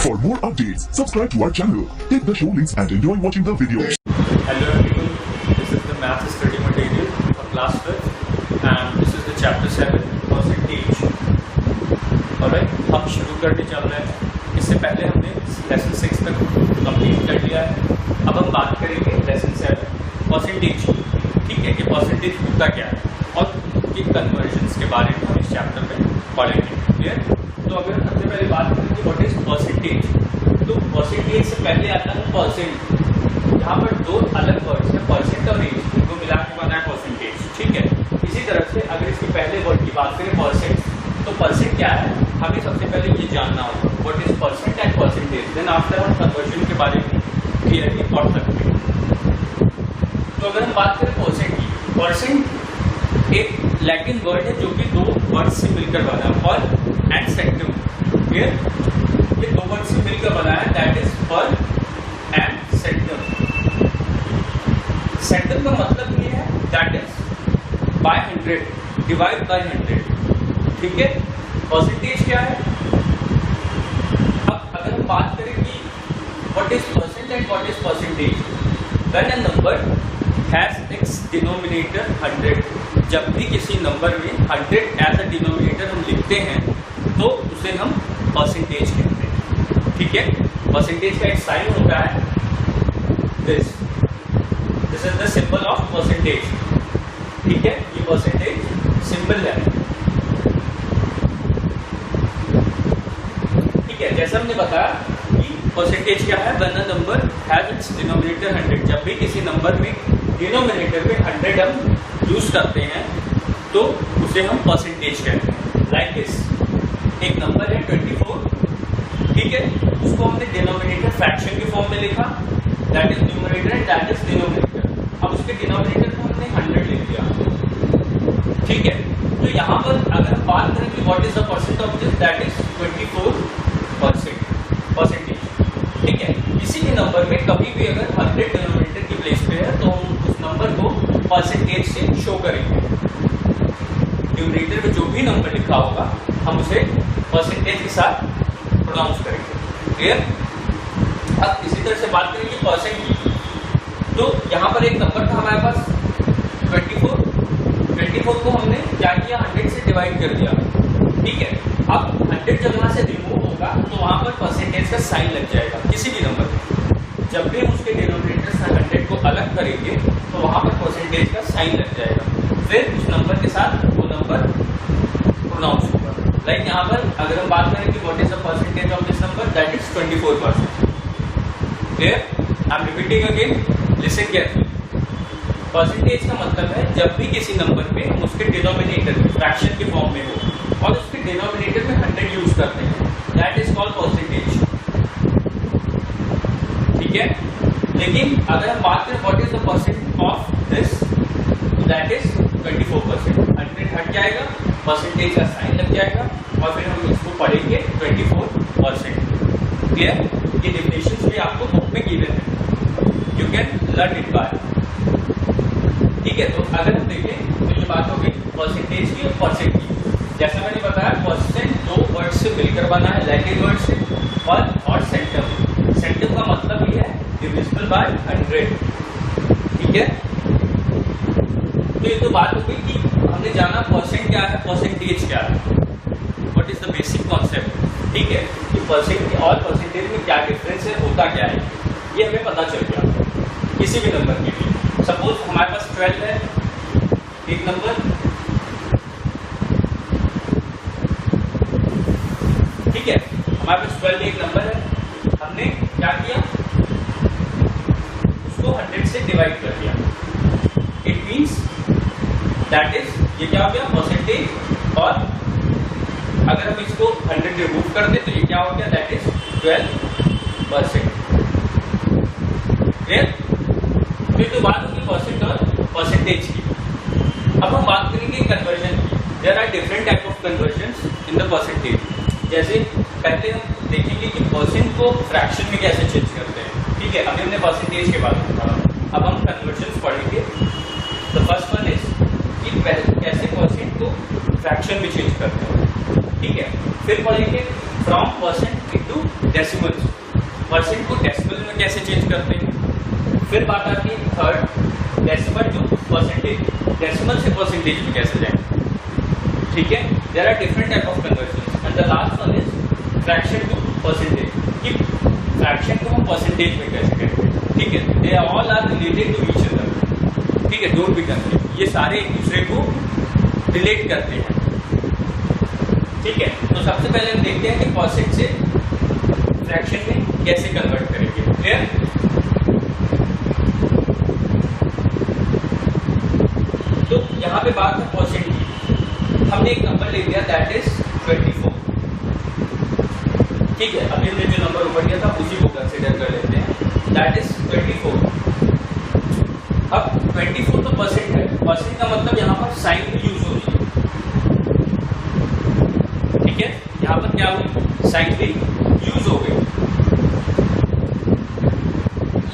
For more updates, subscribe to our channel, click the show links and enjoy watching the videos. Hello everyone, this is the math study material for class 5th and this is the chapter 7 percentage. Alright, हम शुरू करने चल रहे हैं। इससे पहले हमने lesson 6 तक कंप्लीट कर लिया है। अब हम बात करेंगे लेसन 7 परसेंटेज। ठीक है, कि परसेंटेज होता क्या है और किन कन्वर्जन्स के बारे में हम इस चैप्टर में पढ़ेंगे। क्लियर? तो अगर सबसे पहले बात करें कि व्हाट इज परसेंटेज, तो परसेंटेज से पहले आता है परसेंट। यहाँ पर दो अलग वर्ड्स हैं, परसेंट और एज, इनको मिला के बना है परसेंटेज। ठीक है, इसी तरह से अगर इसके पहले वर्ड की बात करें परसेंट, तो परसेंट क्या है हमें सबसे पहले ये जानना होगा, what is percent and percentage. Then after हम कन्वर्जन के बारे में क्लियरली पढ़ सकते हैं। तो अगर हम बात करें परसेंट की, परसेंट एक लैटिन वर्ड है जो कि दो वर्ड से मिलकर बना है, पर एंड सेंटम। क्लियर? ये दो वर्ड से मिलकर बना है, दैट इज पर एंड सेंटम। सेंटम का मतलब ये है that is by 100, divide by 100। ठीक है, परसेंटेज क्या है? अब अगर हम बात करें कि what is percent and what is percentage, when a number has its denominator 100, जब भी किसी नंबर में 100 एज अ डिनोमिनेटर हम लिखते हैं तो उसे हम परसेंटेज कहते हैं। ठीक है, परसेंटेज का एक साइन होता है this is the symbol of percentage. ठीक है, ये परसेंटेज सिंबल है। ठीक है, जैसा हमने बताया कि परसेंटेज क्या है, when a number has its denominator 100, जब भी किसी नंबर में डिनोमिनेटर में 100 हम यूज करते हैं तो उसे हम परसेंटेज कहते हैं। लाइक दिस, एक नंबर है 24। ठीक है, उसको हमने डिनोमिनेटर फ्रैक्शन के फॉर्म में लिखा, that is numerator and that is denominator. अब उसके डिनोमिनेटर को हमने 100 लिख दिया। ठीक है, तो यहाँ पर अगर हम बात करें कि what is the percent of this, that is 24% percentage. ठीक है, किसी भी नंबर में कभी भी अगर 100 डिनोमिनेटर की प्लेस पे है तो हम उस नंबर को परसेंटेज से शो करेंगे। न्यूमरेटर में जो भी नंबर लिखा होगा हम उसे परसेंटेज के साथ प्रोनाउंस करेंगे। क्लियर? अब इसी तरह से बात करेंगे परसेंट की, तो यहाँ पर एक नंबर था हमारे पास 24 को हमने क्या किया, 100 से डिवाइड कर दिया। ठीक है, अब 100 जब यहाँ से रिमूव होगा तो वहां पर परसेंटेज का साइन लग जाएगा किसी भी नंबर में। जब भी हम उसके डिनोमिनेटर से 100 को अलग करेंगे तो वहां पर परसेंटेज का साइन लग जाएगा, फिर उस नंबर के साथ वो नंबर प्रोनाउंस होगा। लाइक यहाँ पर अगर हम बात करें कि what is the percentage of this number, that is 24%। Clear? I am repeating again, listen carefully. Percentage का मतलब है जब भी किसी नंबर में हम उसके डिनोमिनेटर में फ्रैक्शन के फॉर्म में हो और उसके डिनोमिनेटर में 100 यूज करते हैं, दैट इज कॉल्ड परसेंटेज। ठीक है, लेकिन अगर हम बात करें what is the percent of this, that is 24%। 100 हट जाएगा, परसेंटेज का साइन लग जाएगा और फिर हम इसको पढ़ेंगे 24%। क्लियर? ये डेफिनेशंस भी आपको बुक में गिवन है, you can learn it by. ठीक है, तो अगर हम देखें तो ये बात होगी परसेंटेज की और परसेंट की। जैसा मैंने बताया, परसेंट दो वर्ड से मिलकर बना है, लैटिन वर्ड से, और सेंटम। सेंटम का मतलब ये है डिविजिबल बाय 100। ठीक है, तो ये तो बात हो गई कि हमने जाना परसेंट क्या है, परसेंटेज क्या है, what is the basic concept. ठीक है, कि परसेंट और परसेंटेज में क्या डिफरेंस है, होता क्या है, ये हमें पता चल गया किसी भी नंबर के लिए। सपोज हमारे पास 12 है एक नंबर, ठीक है, हमारे पास 12 एक नंबर है, हमने क्या किया, उसको 100 से डिवाइड कर दिया। इट मीन्स दैट इज, ये क्या हो गया, परसेंटेज। और अगर हम इसको 100 रिमूव कर दें तो ये क्या हो गया, दैट इज 12%। क्लियर? फिर तो बात होगी परसेंट और परसेंटेज की। अब हम बात करेंगे कन्वर्जन की। There are different type of conversions in the percentage. जैसे पहले हम देखेंगे कि परसेंट को फ्रैक्शन में कैसे चेंज करते हैं। ठीक है, अभी हमने परसेंटेज के बारे में पढ़ा, अब हम कन्वर्जन्स पढ़ेंगे। तो फर्स्ट वन इज कि कैसे परसेंट को फ्रैक्शन में चेंज करते हैं। ठीक है, फिर पढ़ेंगे from percent into decimal, percent को डेसिमल में कैसे चेंज करते हैं। फिर बात आती है third, decimal to percentage, decimal से परसेंटेज में कैसे जाएंगे। ठीक है, there are different type of conversion and the last one is fraction to percentage, कि फ्रैक्शन को हम परसेंटेज में कैसे करेंगे। ठीक है, they all are related to each other. ठीक है, डोंट बी कंफ्यूज्ड, ये सारे एक दूसरे को रिलेट करते हैं। ठीक है, तो सबसे पहले हम देखते हैं कि परसेंट से फ्रैक्शन में कैसे कन्वर्ट करेंगे। क्लियर? तो यहाँ पे बात है परसेंट की। हमने एक नंबर ले लिया दैट इज 24। ठीक है, अभी हमने जो नंबर ऊपर दिया था उसी को कंसीडर कर लेते हैं, दैट इज 24। अब 24 तो परसेंट है, परसेंट का मतलब यहाँ पर साइन भी यूज हो रही है। ठीक है, यहाँ पर क्या हुई, साइन भी यूज हो गई।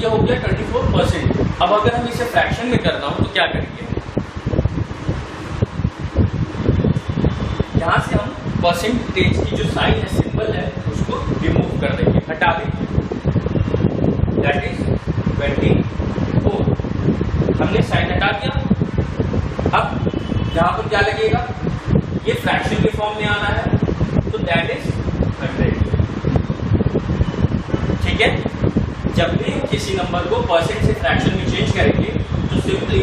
ये हो गया 24%। अब अगर हम इसे फ्रैक्शन में करना हो तो क्या करेंगे, यहां से हम परसेंटेज की जो साइन है, सिंबल है, उसको रिमूव कर देंगे, हटा देंगे, दैट इज 24। हमने साइन हटा दिया। अब यहां पर क्या लगेगा, ये फ्रैक्शन के फॉर्म में आना है, तो दैट इज 100। ठीक है, जब भी किसी नंबर को परसेंट से फ्रैक्शन में चेंज करेंगे तो simply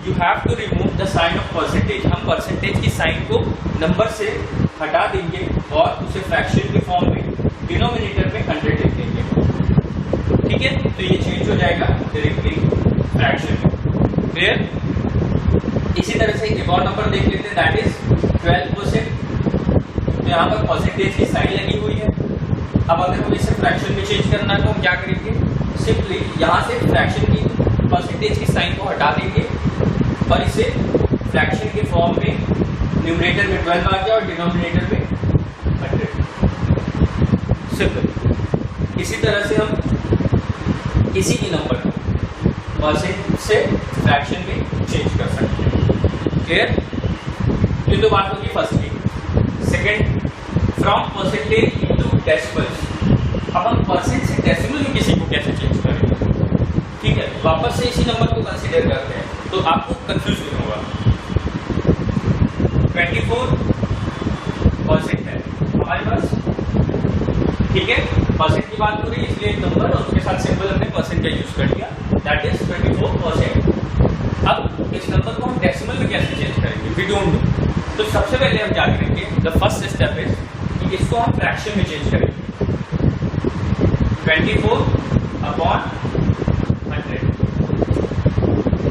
you have to remove the sign of percentage. हम परसेंटेज की साइन को नंबर से हटा देंगे और उसे फ्रैक्शन के फॉर्म में डिनोमिनेटर में 100 लिख देंगे। ठीक है, तो ये चेंज हो जाएगा डायरेक्टली फ्रैक्शन में। क्लियर? इसी तरह से एक और नंबर देख लेते हैं, दैट इज 12%। तो यहाँ पर परसेंटेज की साइन लगी हुई है। अब अगर हम इसे फ्रैक्शन में चेंज करना है तो हम क्या करेंगे, सिंपली यहाँ से फ्रैक्शन की परसेंटेज की साइन को हटा देंगे और इसे फ्रैक्शन के फॉर्म में न्यूमरेटर में 12 आ गया और डिनोमिनेटर में 100। सिंपल। इसी तरह से हम किसी भी नंबर को परसेंट से फ्रैक्शन में चेंज कर सकते हैं। क्लियर? ये तो बात होगी फर्स्ट की। Second, from percentage into decimal. अब हम परसेंट से डेसिमल में किसी को कैसे चेंज करेंगे। ठीक है, वापस से इसी नंबर को कंसीडर करते हैं तो आपको कंफ्यूज नहीं होगा। 24% है हमारे पास। ठीक है, परसेंट की बात हो रही है इसलिए एक नंबर और उसके साथ सिंबल हमने परसेंट का यूज कर दिया, दैट इज 24%। अब इस नंबर को हम डेसिमल में कैसे चेंज करेंगे, वी डोंट नो। तो सबसे पहले हम क्या करेंगे, द फर्स्ट स्टेप इज कि इसको हम फ्रैक्शन में चेंज करेंगे। 24/100।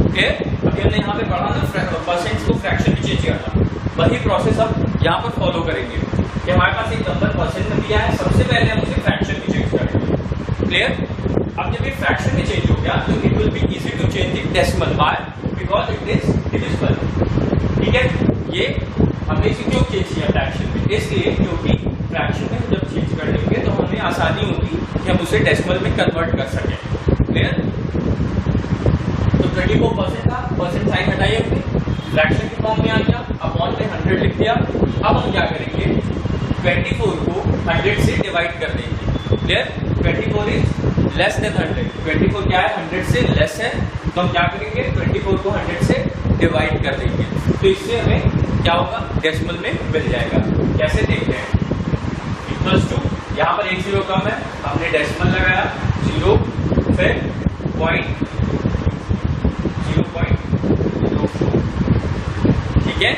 ओके, अभी हमने यहाँ पे पढ़ा ना परसेंट को फ्रैक्शन में चेंज करना, वही प्रोसेस हम यहाँ पर फॉलो करेंगे कि हमारे पास एक नंबर परसेंट में दिया है, सबसे पहले हम उसे फ्रैक्शन में चेंज करेंगे। क्लियर? अब जब ये फ्रैक्शन में चेंज हो गया तो it will be easy to change the decimal, why? Because it is divisible. ठीक है, ये हमने इसे क्यों चेंज किया फ्रैक्शन में, इसलिए क्योंकि फ्रैक्शन में जब चेंज कर देंगे तो हमें आसानी होगी कि हम उसे डेसिमल में कन्वर्ट कर सकें। क्लियर? तो 24% था, परसेंट साइन हटाइए हमने, फ्रैक्शन के फॉर्म में आ गया, अपॉन में 100 लिख दिया। अब हम क्या करेंगे, 24 को 100 से डिवाइड कर देंगे। क्लियर? 24 is less than 100। 24 क्या है, 100 से लेस है, तो हम क्या करेंगे, 24 को 100 से डिवाइड कर देंगे। तो इससे हमें क्या होगा, डेसिमल में मिल जाएगा। कैसे देखते हैं, इक्वल्स टू, यहाँ पर एक 0 कम है, हमने डेसिमल लगाया 0, फिर 0.04। ठीक है,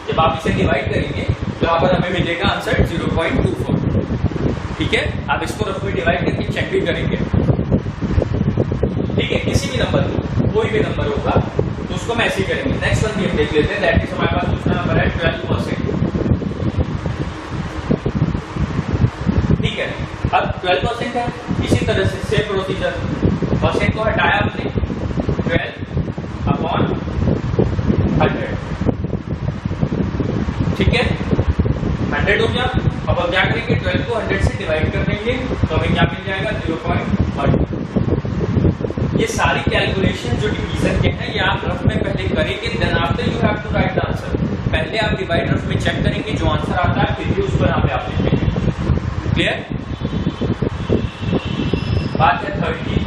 जब आप इसे डिवाइड करेंगे तो यहाँ पर हमें मिलेगा आंसर 0.24। ठीक है, आप इसको रफ में डिवाइड करके चेक भी करेंगे। ठीक है, किसी भी नंबर को, कोई भी नंबर होगा तो उसको हम ऐसे ही करेंगे। नेक्स्ट वन भी हम देख लेते हैं, दैट इज हमारे पास दूसरा नंबर है 12%। ठीक है, अब 12% है, इसी तरह से सेम प्रोसीजर, परसेंट को हटाया हमने, 12/100। ठीक है, 100 हो गया। अब हम क्या करेंगे, 12 को 100 से डिवाइड कर देंगे तो हमें क्या मिल जाएगा, 0.1। ये सारी कैलकुलेशन जो डिवीजन के हैं ये आप रफ में पहले करेंगे, then after you have to write the answer. पहले आप डिवाइड रफ में चेक करेंगे, जो आंसर आता है फिर भी उसको यहाँ पे आप लिखेंगे। क्लियर? बात है थर्ड की।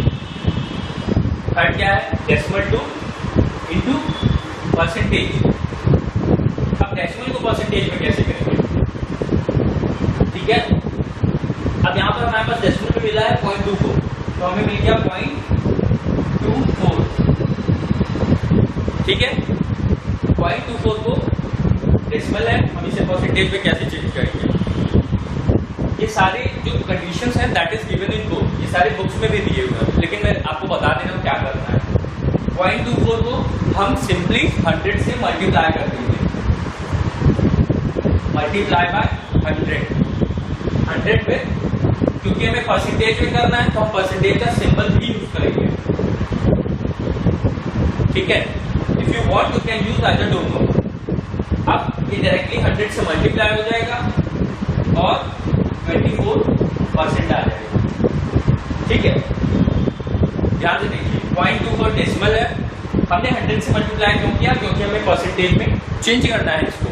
थर्ड क्या है? Decimal two into percentage. अब डेसिमल को परसेंटेज में कैसे करेंगे? ठीक है, अब यहाँ पर हमारे पास डेसिमल में मिला है 0.24, तो हमें मिल गया 0.24। ठीक है, 0.24 को डेसिमल है, हम इसे परसेंटेज में कैसे चेंज करेंगे? ये सारे जो कंडीशंस हैं that is given in book, ये सारे बुक्स में भी दिए हुए हैं, लेकिन मैं आपको बता दे रहा हूँ क्या करना है। 0.24 को हम सिंपली 100 से मल्टीप्लाई कर देंगे, मल्टीप्लाई बाय 100 पे, क्योंकि हमें परसेंटेज में करना है तो हम परसेंटेज का सिंबल भी यूज करेंगे। ठीक है, if you want you can use either दोनों। अब ये डायरेक्टली 100 से मल्टीप्लाई हो जाएगा और 24% आ जाएगा। ठीक है, ध्यान से देखिए, 0.24 डेसिमल है, हमने 100 से मल्टीप्लाई क्यों किया? क्योंकि हमें परसेंटेज में चेंज करना है इसको।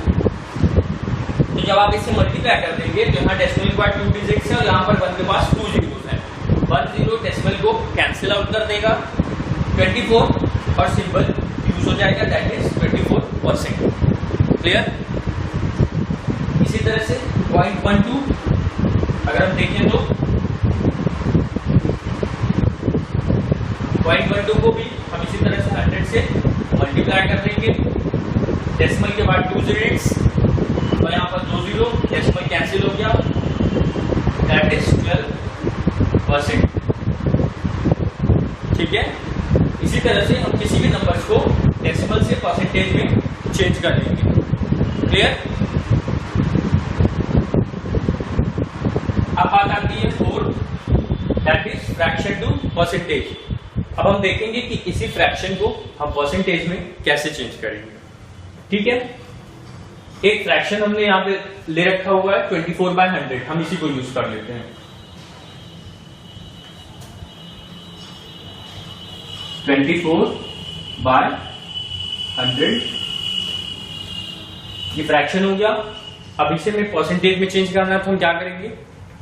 तो जब आप इससे मल्टीप्लाई कर देंगे तो यहाँ डेसिमल के बाद 2 डिजिट्स है और यहाँ पर 1 के पास 2 जीरोस हैं। 1 जीरो डेसिमल को कैंसिल आउट कर देगा, 24 और सिंबल यूज हो जाएगा, दैट इज 24%। क्लियर? इसी तरह से 0.12 अगर हम देखें तो 0.12 को भी हम इसी तरह से 100 से मल्टीप्लाई कर देंगे, डेसिमल के बाद 2 डिजिट्स और यहाँ पर 2 जीरो, डेसिमल कैंसिल हो गया, दैट इज 12%। ठीक है, इसी तरह से हम किसी भी नंबर्स को डेसिमल से परसेंटेज में चेंज कर लेंगे। क्लियर? अब बात आती है fourth, that is fraction to percentage. अब हम देखेंगे कि इसी फ्रैक्शन को हम परसेंटेज में कैसे चेंज करेंगे। ठीक है, एक फ्रैक्शन हमने यहाँ पे ले रखा हुआ है 24/100, हम इसी को यूज कर लेते हैं। 24/100 ये फ्रैक्शन हो गया। अब इसे में परसेंटेज में चेंज करना है तो हम क्या करेंगे?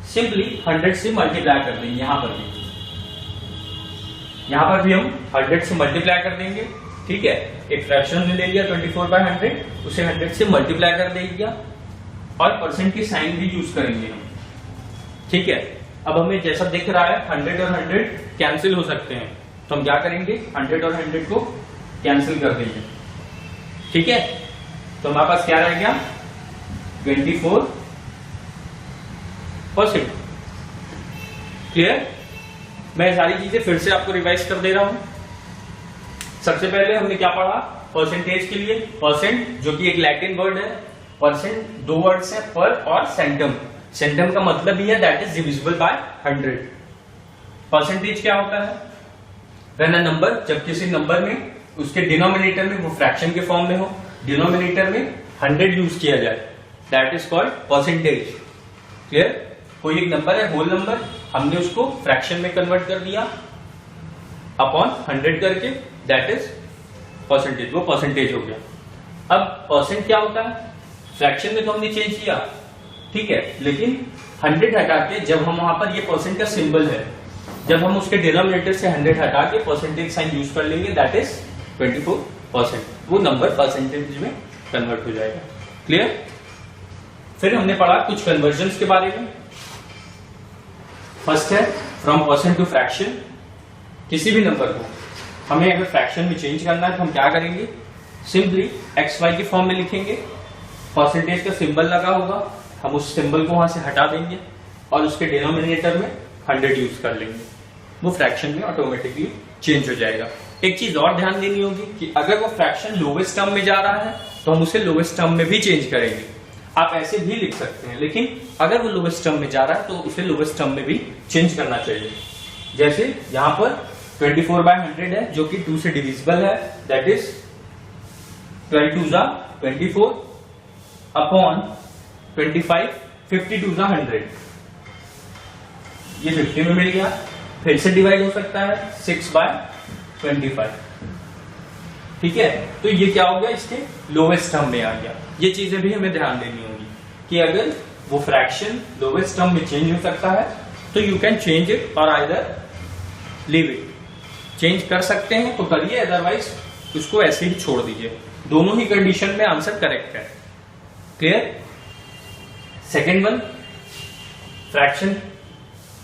सिंपली 100 से मल्टीप्लाई कर देंगे। यहां पर भी हम 100 से मल्टीप्लाई कर देंगे। ठीक है, एक फ्रैक्शन हमने ले लिया 24/100, उसे 100 से मल्टीप्लाई कर देंगे और परसेंट की साइन भी यूज करेंगे हम। ठीक है, अब हमें जैसा दिख रहा है 100 और 100 कैंसिल हो सकते हैं, तो हम क्या करेंगे? 100 और 100 को कैंसिल कर देंगे। ठीक है, तो हमारे पास क्या रह गया? 24%। क्लियर? मैं सारी चीजें फिर से आपको रिवाइज कर दे रहा हूं। सबसे पहले हमने क्या पढ़ा? परसेंटेज के लिए परसेंट, जो कि एक लैटिन वर्ड है। परसेंट 2 वर्ड्स हैं, पर और सेंटम। सेंटम का मतलब ही है that is divisible by 100। Percentage क्या होता है? व्हेन अ नंबर, जब किसी नंबर में उसके डिनोमिनेटर में वो फ्रैक्शन के फॉर्म में हो, डिनोमिनेटर में 100 यूज किया जाए, that is called percentage. Clear? कोई एक नंबर है, होल नंबर, हमने उसको फ्रैक्शन में कन्वर्ट कर दिया अपॉन 100 करके, दैट इज परसेंटेज, वो परसेंटेज हो गया। अब परसेंट क्या होता है? फ्रैक्शन में तो हमने चेंज किया, ठीक है, लेकिन 100 हटा के जब हम वहां पर ये परसेंट का सिंबल है, जब हम उसके डिनोमिनेटर से 100 हटा के परसेंटेज साइन यूज कर लेंगे, दैट इज 24%, वो नंबर परसेंटेज में कन्वर्ट हो जाएगा। क्लियर? फिर हमने पढ़ा कुछ कन्वर्जन्स के बारे में। फर्स्ट है फ्रॉम परसेंट टू फ्रैक्शन। किसी भी नंबर को हमें अगर फ्रैक्शन में चेंज करना है तो हम क्या करेंगे? सिंपली एक्स वाई के फॉर्म में लिखेंगे, परसेंटेज का सिंबल लगा होगा, हम उस सिंबल को वहां से हटा देंगे और उसके डिनोमिनेटर में 100 यूज कर लेंगे, वो फ्रैक्शन में ऑटोमेटिकली चेंज हो जाएगा। एक चीज और ध्यान देनी होगी कि अगर वो फ्रैक्शन लोवेस्ट टर्म में जा रहा है तो हम उसे लोवेस्ट टर्म में भी चेंज करेंगे। आप ऐसे भी लिख सकते हैं, लेकिन अगर वो लोवेस्ट टर्म में जा रहा है तो उसे लोवेस्ट टर्म में भी चेंज करना चाहिए। जैसे यहां पर 24/100 है जो कि 2 से डिविजिबल है, दैट इज 12 × 24 अपॉन 25, 50 × 100, ये 50 में मिल गया। फिर से डिवाइड हो सकता है 6/25, ठीक है, तो ये क्या हो गया? इसके लोवेस्ट टर्म में आ गया। ये चीजें भी हमें ध्यान देनी होगी कि अगर वो फ्रैक्शन लोवेस्ट टर्म में चेंज हो सकता है, तो यू कैन चेंज इट और आइदर लीव इट। चेंज कर सकते हैं तो करिए, अदरवाइज उसको ऐसे ही छोड़ दीजिए। दोनों ही कंडीशन में आंसर करेक्ट है। Clear? Second one, fraction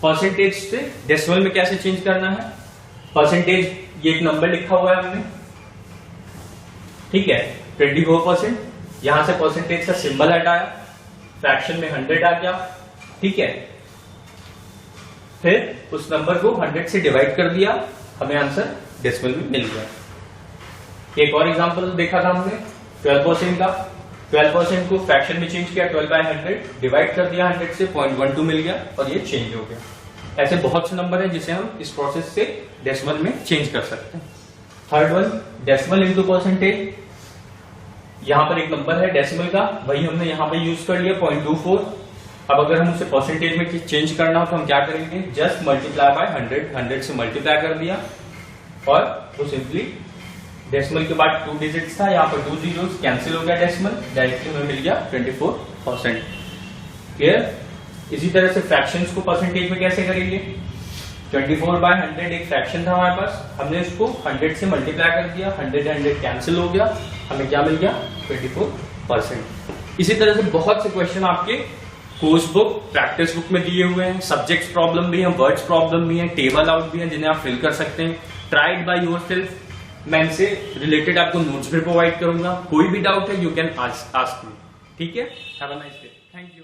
percentage से डेसिमल में कैसे चेंज करना है। परसेंटेज, ये एक नंबर लिखा हुआ है हमने, ठीक है, 24%। यहां से परसेंटेज का सिंबल हटाया, फ्रैक्शन में 100 आ गया, ठीक है। फिर उस नंबर को 100 से डिवाइड कर दिया, हमें आंसर डेसिमल में मिल गया। एक और एग्जांपल देखा था हमने 12% का। 12% को फ्रैक्शन में चेंज किया, 12/100 डिवाइड कर दिया 100 से, 0.12 मिल गया और ये चेंज हो गया। ऐसे बहुत से नंबर हैं जिसे हम इस प्रोसेस से डेसिमल में चेंज कर सकते हैं। Third one, decimal into percentage. यहां पर एक नंबर है डेसिमल का, वही हमने यहां पर यूज कर लिया 0.24। अब अगर हम उसे परसेंटेज में चेंज करना हो तो हम क्या करेंगे, जस्ट मल्टीप्लाई बाय 100 से मल्टीप्लाई कर दिया और वो सिंपली डेसिमल के बाद 2 डिजिट्स था, यहाँ पर 2 जीरोस कैंसिल हो गया, डेसिमल डायरेक्टली हमें मिल गया 24%। क्लियर? इसी तरह से फ्रैक्शंस को परसेंटेज में कैसे करेंगे, 24/100 एक फ्रैक्शन था हमारे पास, हमने इसको 100 से मल्टीप्लाई कर दिया, 100 कैंसिल हो गया, हमें क्या मिल गया, 24%। इसी तरह से बहुत से क्वेश्चन आपके कोर्स बुक, प्रैक्टिस बुक में दिए हुए हैं। सब्जेक्ट्स प्रॉब्लम भी है, वर्ड्स प्रॉब्लम भी है, टेबल आउट भी है, जिन्हें आप फिल कर सकते हैं। Tried by yourself. मैं इनसे रिलेटेड आपको नोट्स भी प्रोवाइड करूंगा। कोई भी डाउट है यू कैन आस्क मी। ठीक है? Have a nice day. Thank you.